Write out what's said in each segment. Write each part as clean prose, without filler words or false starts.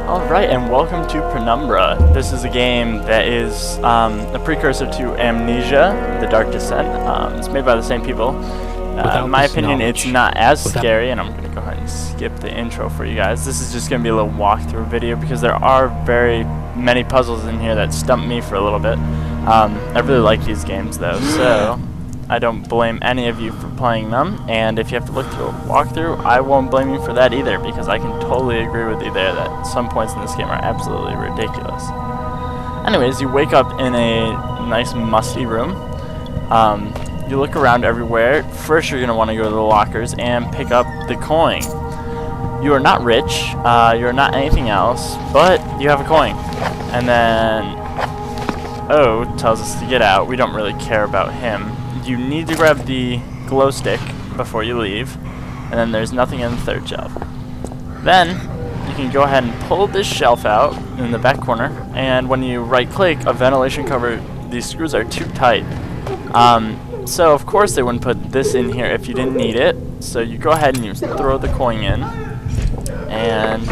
Alright, and welcome to Penumbra. This is a game that is a precursor to Amnesia, The Dark Descent. It's made by the same people. In my opinion, it's not as scary, and I'm going to go ahead and skip the intro for you guys. This is just going to be a little walkthrough video because there are very many puzzles in here that stumped me for a little bit. I really like these games though, so I don't blame any of you for playing them, and if you have to look through a walkthrough, I won't blame you for that either, because I can totally agree with you there that some points in this game are absolutely ridiculous. Anyways, you wake up in a nice musty room. You look around everywhere. First, you're going to want to go to the lockers and pick up the coin. You are not rich, you are not anything else, but you have a coin. And then O tells us to get out. We don't really care about him. You need to grab the glow stick before you leave, and then there's nothing in the third shelf. Then you can go ahead and pull this shelf out in the back corner, and when you right click a ventilation cover, these screws are too tight. So of course they wouldn't put this in here if you didn't need it, so you go ahead and you throw the coin in and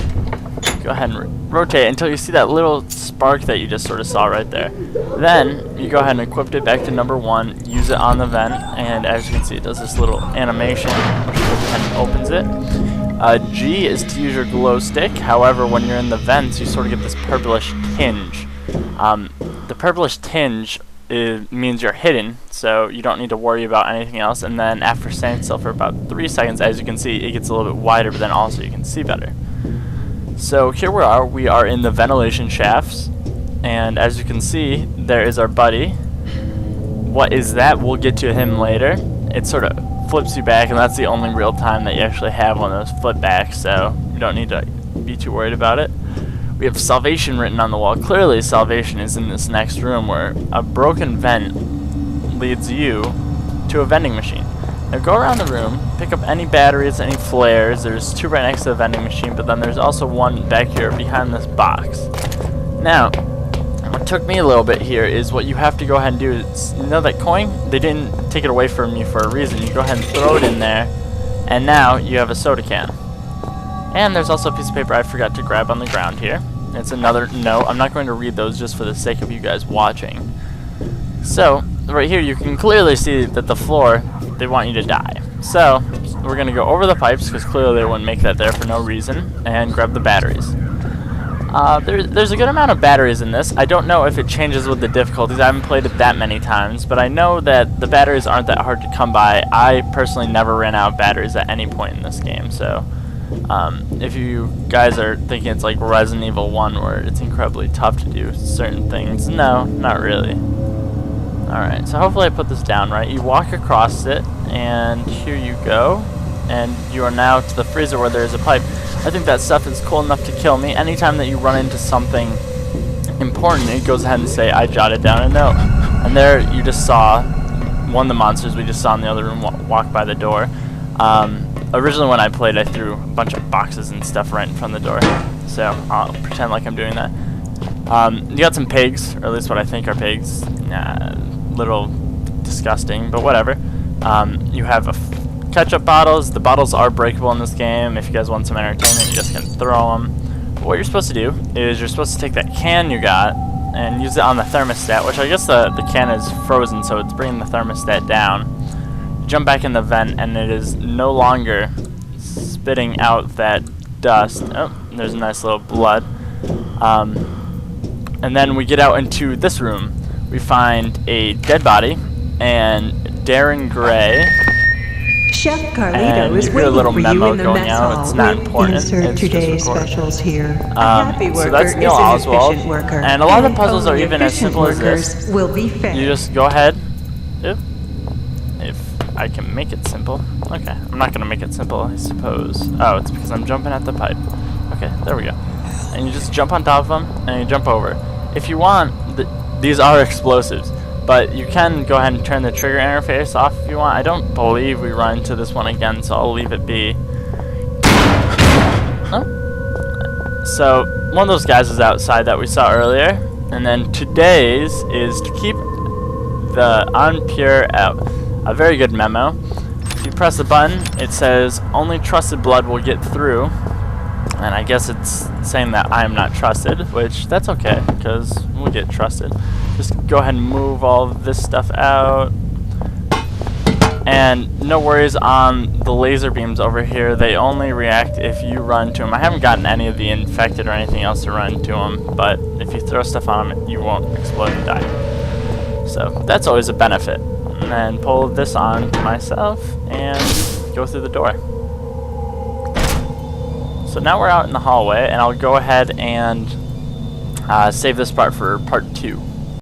go ahead and rotate until you see that little spark that you just sort of saw right there. Then you go ahead and equip it back to number 1, use it on the vent, and as you can see it does this little animation which kind of opens it. G is to use your glow stick. However, when you're in the vents you sort of get this purplish tinge. The purplish tinge means you're hidden, so you don't need to worry about anything else, and then after staying still for about 3 seconds, as you can see, it gets a little bit wider, but then also you can see better. So here we are in the ventilation shafts, and as you can see, there is our buddy. What is that? We'll get to him later. It sort of flips you back, and that's the only real time that you actually have one of those flip backs, so you don't need to be too worried about it. We have salvation written on the wall. Clearly salvation is in this next room where a broken vent leads you to a vending machine. Now go around the room, pick up any batteries, any flares. There's 2 right next to the vending machine, but then there's also one back here behind this box. Now, what took me a little bit here is what you have to go ahead and do is, you know that coin? They didn't take it away from you for a reason. You go ahead and throw it in there, and now you have a soda can. And there's also a piece of paper I forgot to grab on the ground here. It's another note. I'm not going to read those just for the sake of you guys watching. So, right here you can clearly see that the floor, they want you to die. So, we're going to go over the pipes, because clearly they wouldn't make that there for no reason, and grab the batteries. There's a good amount of batteries in this. I don't know if it changes with the difficulties. I haven't played it that many times, but I know that the batteries aren't that hard to come by. I personally never ran out of batteries at any point in this game, so if you guys are thinking it's like Resident Evil 1 where it's incredibly tough to do certain things, no, not really. Alright, so hopefully I put this down right. You walk across it, and here you go, and you are now to the freezer where there's a pipe. I think that stuff is cool enough to kill me. Anytime that you run into something important, it goes ahead and say, I jotted down a note. And there you just saw one of the monsters we just saw in the other room walk by the door. Originally when I played, I threw a bunch of boxes and stuff right in front of the door, so I'll pretend like I'm doing that. You got some pigs, or at least what I think are pigs. Little disgusting, but whatever. You have ketchup bottles. The bottles are breakable in this game. If you guys want some entertainment, you just can throw them. But what you're supposed to do is you're supposed to take that can you got and use it on the thermostat, which I guess the can is frozen, so it's bringing the thermostat down. Jump back in the vent, and it is no longer spitting out that dust. Oh, there's a nice little blood. And then we get out into this room. We find a dead body and Darren Gray. Chef Carlito is waiting a little for memo you in the going mess out. hall. It's not important. Insert It's today's just recorded. specials here. A happy worker so that's Neil is an Oswald. efficient worker. And a lot of the puzzles are only even as efficient simple as this. workers will be fed. You just go ahead. If I can make it simple. Okay, I'm not going to make it simple, I suppose. Oh, it's because I'm jumping at the pipe. Okay, there we go. And you just jump on top of them, and you jump over. If you want, these are explosives, but you can go ahead and turn the trigger interface off if you want. I don't believe we run into this one again, so I'll leave it be. Oh. So, one of those guys was outside that we saw earlier, and then today's is to keep the unpure out. A very good memo. If you press the button, it says only trusted blood will get through. And I guess it's saying that I'm not trusted, which that's okay, because we'll get trusted. Just go ahead and move all of this stuff out. And no worries on the laser beams over here. They only react if you run to them. I haven't gotten any of the infected or anything else to run to them, but if you throw stuff on them, you won't explode and die. So that's always a benefit. And then pull this on myself and go through the door. So now we're out in the hallway, and I'll go ahead and save this part for part 2.